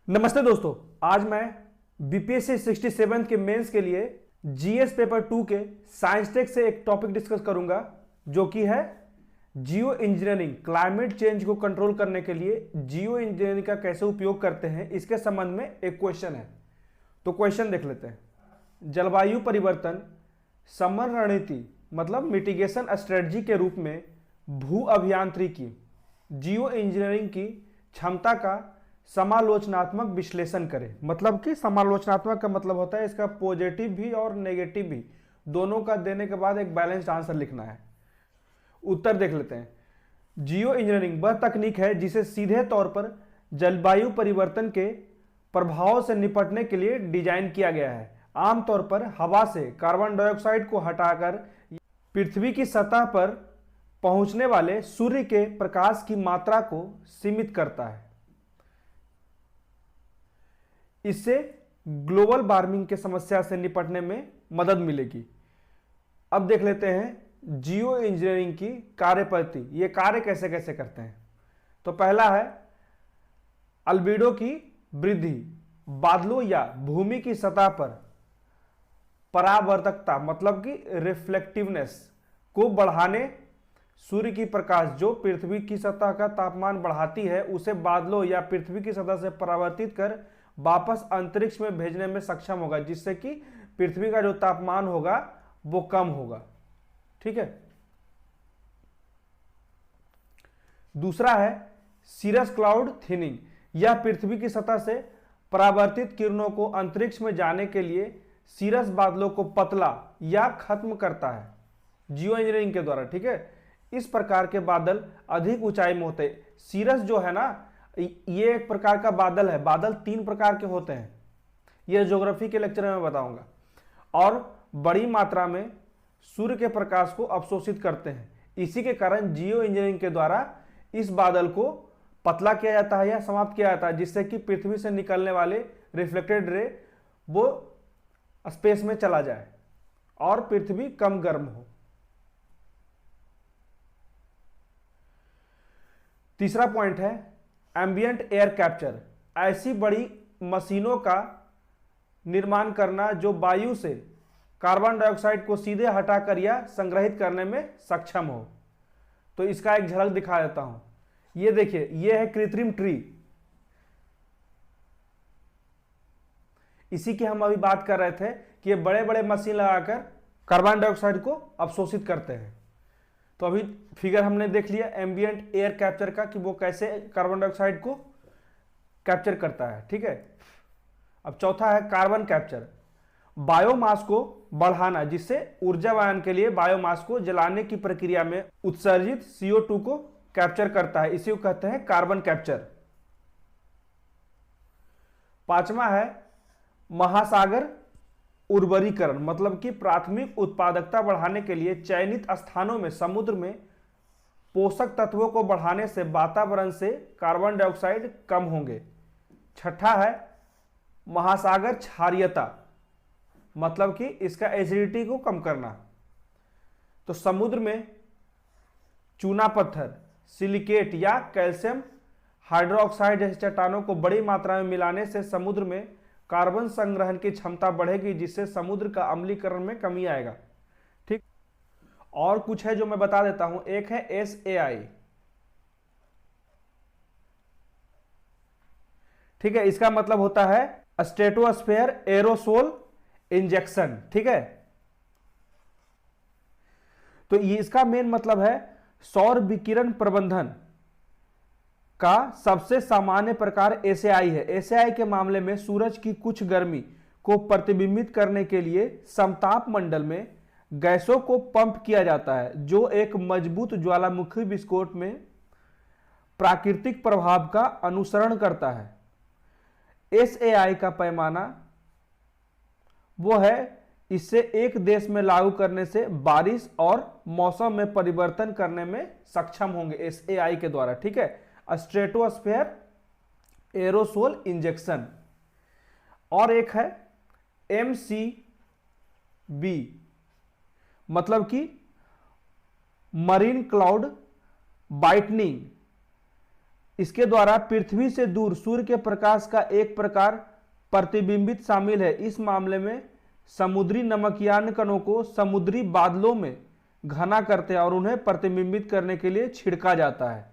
नमस्ते दोस्तों, आज मैं बीपीएससी 67 के मेंस के लिए जीएस पेपर 2 के साइंस टेक से एक टॉपिक डिस्कस करूंगा जो कि है जियो इंजीनियरिंग। क्लाइमेट चेंज को कंट्रोल करने के लिए जियो इंजीनियरिंग का कैसे उपयोग करते हैं, इसके संबंध में एक क्वेश्चन है। तो क्वेश्चन देख लेते हैं। जलवायु परिवर्तन समर रणनीति मतलब मिटिगेशन स्ट्रेटजी के रूप में भू अभियांत्रिकी जियो इंजीनियरिंग की क्षमता का समालोचनात्मक विश्लेषण करें। मतलब कि समालोचनात्मक का मतलब होता है इसका पॉजिटिव भी और नेगेटिव भी दोनों का देने के बाद एक बैलेंस्ड आंसर लिखना है। उत्तर देख लेते हैं। जियो इंजीनियरिंग वह तकनीक है जिसे सीधे तौर पर जलवायु परिवर्तन के प्रभाव से निपटने के लिए डिजाइन किया गया है। आमतौर पर हवा से कार्बन डाइऑक्साइड को हटाकर पृथ्वी की सतह पर पहुंचने वाले सूर्य के प्रकाश की मात्रा को सीमित करता है। इससे ग्लोबल वार्मिंग के समस्या से निपटने में मदद मिलेगी। अब देख लेते हैं जियो इंजीनियरिंग की कार्य पद्धति, ये कार्य कैसे कैसे करते हैं। तो पहला है अल्बिडो की वृद्धि, बादलों या भूमि की सतह पर परावर्तकता मतलब कि रिफ्लेक्टिवनेस को बढ़ाने सूर्य की प्रकाश जो पृथ्वी की सतह का तापमान बढ़ाती है उसे बादलों या पृथ्वी की सतह से परावर्तित कर वापस अंतरिक्ष में भेजने में सक्षम होगा, जिससे कि पृथ्वी का जो तापमान होगा वो कम होगा। ठीक है। दूसरा है सीरस क्लाउड थिनिंग, यह पृथ्वी की सतह से परावर्तित किरणों को अंतरिक्ष में जाने के लिए सीरस बादलों को पतला या खत्म करता है जियो इंजीनियरिंग के द्वारा। ठीक है। इस प्रकार के बादल अधिक ऊंचाई में होते हैं। सीरस जो है ना, ये एक प्रकार का बादल है। बादल 3 प्रकार के होते हैं, यह ज्योग्राफी के लेक्चर में मैं बताऊंगा। और बड़ी मात्रा में सूर्य के प्रकाश को अवशोषित करते हैं। इसी के कारण जियो इंजीनियरिंग के द्वारा इस बादल को पतला किया जाता है या समाप्त किया जाता है, जिससे कि पृथ्वी से निकलने वाले रिफ्लेक्टेड रे वो स्पेस में चला जाए और पृथ्वी कम गर्म हो। तीसरा पॉइंट है एम्बिएंट एयर कैप्चर, ऐसी बड़ी मशीनों का निर्माण करना जो वायु से कार्बन डाइऑक्साइड को सीधे हटाकर या संग्रहित करने में सक्षम हो। तो इसका एक झलक दिखा देता हूं। ये देखिए, ये है कृत्रिम ट्री। इसी की हम अभी बात कर रहे थे कि ये बड़े बड़े मशीन लगाकर कार्बन डाइऑक्साइड को अवशोषित करते हैं। तो अभी फिगर हमने देख लिया एम्बिएंट एयर कैप्चर का कि वो कैसे कार्बन डाइऑक्साइड को कैप्चर करता है। ठीक है। अब चौथा है कार्बन कैप्चर, बायोमास को बढ़ाना, जिससे ऊर्जावान के लिए बायोमास को जलाने की प्रक्रिया में उत्सर्जित CO2 को कैप्चर करता है। इसी को कहते हैं कार्बन कैप्चर। पांचवा है महासागर उर्वरीकरण, मतलब कि प्राथमिक उत्पादकता बढ़ाने के लिए चयनित स्थानों में समुद्र में पोषक तत्वों को बढ़ाने से वातावरण से कार्बन डाइऑक्साइड कम होंगे। छठा है महासागर क्षारीयता, मतलब कि इसका एसिडिटी को कम करना। तो समुद्र में चूना पत्थर, सिलिकेट या कैल्शियम हाइड्रोक्साइड जैसे चट्टानों को बड़ी मात्रा में मिलाने से समुद्र में कार्बन संग्रहण की क्षमता बढ़ेगी, जिससे समुद्र का अम्लीकरण में कमी आएगा। ठीक। और कुछ है जो मैं बता देता हूं। एक है SAI। ठीक है। इसका मतलब होता है स्ट्रेटोस्फेयर एरोसोल इंजेक्शन। ठीक है। तो ये इसका मेन मतलब है सौर विकिरण प्रबंधन का सबसे सामान्य प्रकार SAI है। SAI के मामले में सूरज की कुछ गर्मी को प्रतिबिंबित करने के लिए समताप मंडल में गैसों को पंप किया जाता है, जो एक मजबूत ज्वालामुखी विस्फोट में प्राकृतिक प्रभाव का अनुसरण करता है। SAI का पैमाना वो है, इससे एक देश में लागू करने से बारिश और मौसम में परिवर्तन करने में सक्षम होंगे SAI के द्वारा। ठीक है। Stratosphere aerosol injection. और एक है MCB, मतलब कि मरीन क्लाउड बाइटनिंग। इसके द्वारा पृथ्वी से दूर सूर्य के प्रकाश का एक प्रकार प्रतिबिंबित शामिल है। इस मामले में समुद्री नमकयान कणों को समुद्री बादलों में घना करते हैं और उन्हें प्रतिबिंबित करने के लिए छिड़का जाता है।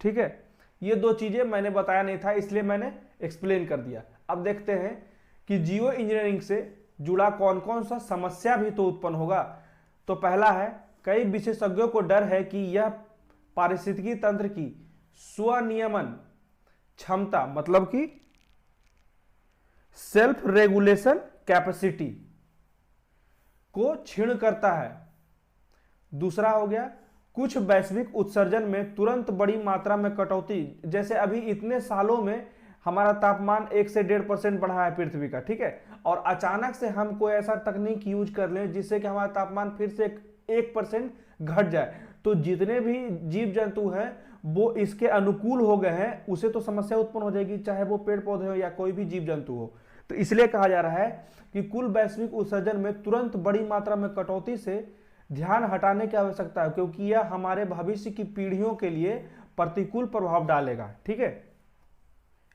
ठीक है, ये दो चीजें मैंने बताया नहीं था, इसलिए मैंने एक्सप्लेन कर दिया। अब देखते हैं कि जियो इंजीनियरिंग से जुड़ा कौन कौन सा समस्या भी तो उत्पन्न होगा। तो पहला है, कई विशेषज्ञों को डर है कि यह पारिस्थितिकी तंत्र की स्वनियमन क्षमता, मतलब कि सेल्फ रेगुलेशन कैपेसिटी को क्षीण करता है। दूसरा हो गया, कुछ वैश्विक उत्सर्जन में तुरंत बड़ी मात्रा में कटौती, जैसे अभी इतने सालों में हमारा तापमान 1 से 1.5% बढ़ा है पृथ्वी का, ठीक है, और अचानक से हम कोई ऐसा तकनीक यूज कर लें जिससे कि हमारा तापमान फिर से 1% घट जाए, तो जितने भी जीव जंतु हैं वो इसके अनुकूल हो गए हैं, उसे तो समस्या उत्पन्न हो जाएगी, चाहे वो पेड़ पौधे हो या कोई भी जीव जंतु हो। तो इसलिए कहा जा रहा है कि कुल वैश्विक उत्सर्जन में तुरंत बड़ी मात्रा में कटौती से ध्यान हटाने की आवश्यकता है, क्योंकि यह हमारे भविष्य की पीढ़ियों के लिए प्रतिकूल प्रभाव डालेगा। ठीक है,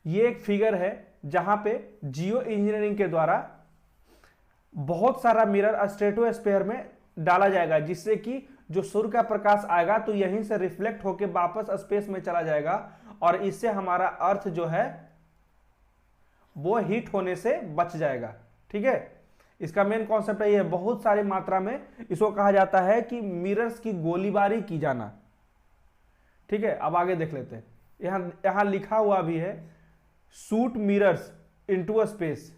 ये एक फिगर है जहां पे जियो इंजीनियरिंग के द्वारा बहुत सारा मिरर स्ट्रेटोस्फीयर में डाला जाएगा, जिससे कि जो सूर्य का प्रकाश आएगा तो यहीं से रिफ्लेक्ट होकर वापस स्पेस में चला जाएगा, और इससे हमारा अर्थ जो है वो हीट होने से बच जाएगा। ठीक है, इसका मेन कॉन्सेप्ट ये है, बहुत सारी मात्रा में इसको कहा जाता है कि मिरर्स की गोलीबारी की जाना। ठीक है, अब आगे देख लेते हैं। यहां लिखा हुआ भी है, shoot mirrors into a space,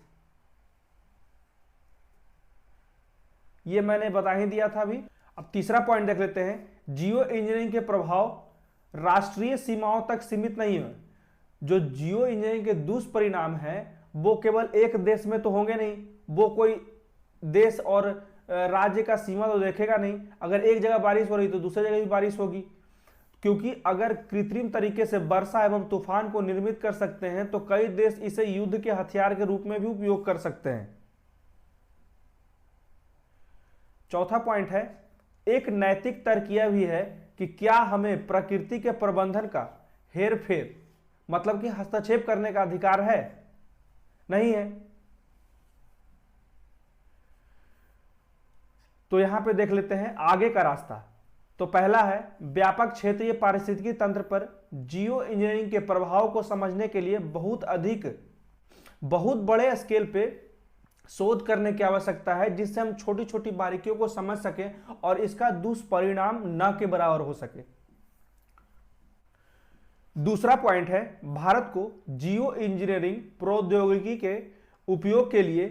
ये मैंने बता ही दिया था अभी। अब तीसरा पॉइंट देख लेते हैं, जियो इंजीनियरिंग के प्रभाव राष्ट्रीय सीमाओं तक सीमित नहीं है। जो जियो इंजीनियरिंग के दुष्परिणाम हैं वो केवल एक देश में तो होंगे नहीं, वो कोई देश और राज्य का सीमा तो देखेगा नहीं। अगर एक जगह बारिश हो रही तो दूसरी जगह भी बारिश होगी, क्योंकि अगर कृत्रिम तरीके से वर्षा एवं तूफान को निर्मित कर सकते हैं तो कई देश इसे युद्ध के हथियार के रूप में भी उपयोग कर सकते हैं। चौथा पॉइंट है, एक नैतिक तर्क यह भी है कि क्या हमें प्रकृति के प्रबंधन का हेरफेर, मतलब कि हस्तक्षेप करने का अधिकार है? नहीं है। तो यहां पे देख लेते हैं आगे का रास्ता। तो पहला है, व्यापक क्षेत्रीय पारिस्थितिकी तंत्र पर जियो इंजीनियरिंग के प्रभाव को समझने के लिए बहुत बड़े स्केल पे शोध करने की आवश्यकता है, जिससे हम छोटी छोटी बारीकियों को समझ सकें और इसका दुष्परिणाम न के बराबर हो सके। दूसरा पॉइंट है, भारत को जियो इंजीनियरिंग प्रौद्योगिकी के उपयोग के लिए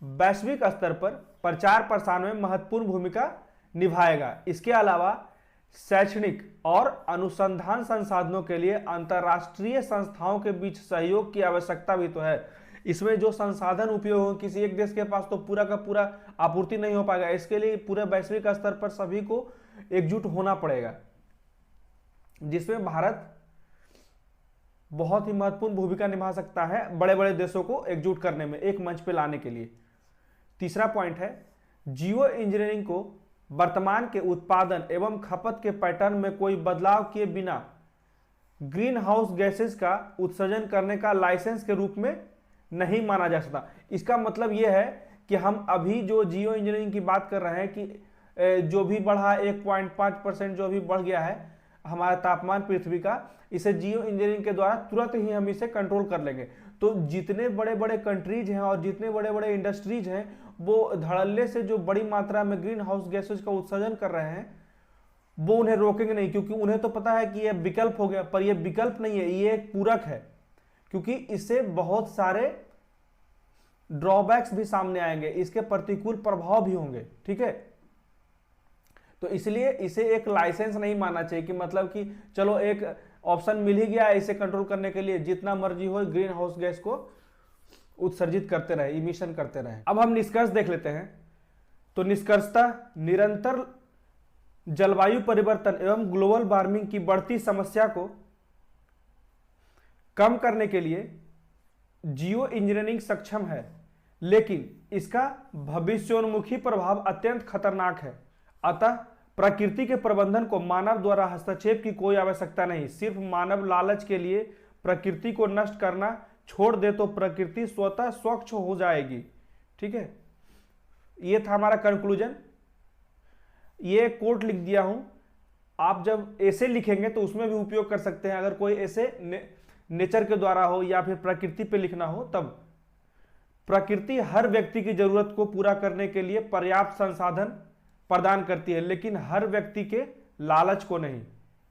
वैश्विक स्तर पर प्रचार प्रसार में महत्वपूर्ण भूमिका निभाएगा। इसके अलावा शैक्षणिक और अनुसंधान संसाधनों के लिए अंतर्राष्ट्रीय संस्थाओं के बीच सहयोग की आवश्यकता भी तो है। इसमें जो संसाधन उपयोग हो, किसी एक देश के पास तो पूरा का पूरा आपूर्ति नहीं हो पाएगा, इसके लिए पूरे वैश्विक स्तर पर सभी को एकजुट होना पड़ेगा, जिसमें भारत बहुत ही महत्वपूर्ण भूमिका निभा सकता है बड़े बड़े देशों को एकजुट करने में, एक मंच पे लाने के लिए। तीसरा पॉइंट है, जियो इंजीनियरिंग को वर्तमान के उत्पादन एवं खपत के पैटर्न में कोई बदलाव किए बिना ग्रीन हाउस गैसेस का उत्सर्जन करने का लाइसेंस के रूप में नहीं माना जा सकता। इसका मतलब यह है कि हम अभी जो जियो इंजीनियरिंग की बात कर रहे हैं कि जो भी बढ़ा 1.5% जो भी बढ़ गया है हमारा तापमान पृथ्वी का, इसे जियो इंजीनियरिंग के द्वारा तुरंत ही हम इसे कंट्रोल कर लेंगे। तो जितने बड़े बड़े कंट्रीज हैं और जितने बड़े बड़े इंडस्ट्रीज हैं वो धड़ल्ले से जो बड़ी मात्रा में ग्रीन हाउस गैसेज का उत्सर्जन कर रहे हैं वो उन्हें रोकेंगे नहीं, क्योंकि उन्हें तो पता है कि यह विकल्प हो गया, पर यह विकल्प नहीं है, ये एक पूरक है, क्योंकि इससे बहुत सारे ड्रॉबैक्स भी सामने आएंगे, इसके प्रतिकूल प्रभाव भी होंगे। ठीक है, तो इसलिए इसे एक लाइसेंस नहीं मानना चाहिए कि मतलब कि चलो एक ऑप्शन मिल ही गया है इसे कंट्रोल करने के लिए, जितना मर्जी हो ग्रीन हाउस गैस को उत्सर्जित करते रहे, इमिशन करते रहे। अब हम निष्कर्ष देख लेते हैं। तो निष्कर्षतः निरंतर जलवायु परिवर्तन एवं ग्लोबल वार्मिंग की बढ़ती समस्या को कम करने के लिए जियो इंजीनियरिंग सक्षम है, लेकिन इसका भविष्योन्मुखी प्रभाव अत्यंत खतरनाक है। अतः प्रकृति के प्रबंधन को मानव द्वारा हस्तक्षेप की कोई आवश्यकता नहीं, सिर्फ मानव लालच के लिए प्रकृति को नष्ट करना छोड़ दे तो प्रकृति स्वतः स्वच्छ हो जाएगी। ठीक है, ये था हमारा कंक्लूजन। ये कोट लिख दिया हूं, आप जब ऐसे लिखेंगे तो उसमें भी उपयोग कर सकते हैं। अगर कोई ऐसे नेचर के द्वारा हो या फिर प्रकृति पे लिखना हो तब। प्रकृति हर व्यक्ति की जरूरत को पूरा करने के लिए पर्याप्त संसाधन प्रदान करती है, लेकिन हर व्यक्ति के लालच को नहीं।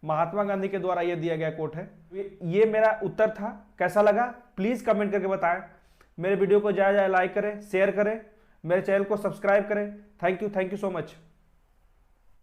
महात्मा गांधी के द्वारा यह दिया गया कोट है। ये मेरा उत्तर था। कैसा लगा प्लीज कमेंट करके बताएं। मेरे वीडियो को ज्यादा लाइक करें, शेयर करें, मेरे चैनल को सब्सक्राइब करें। Thank you so much.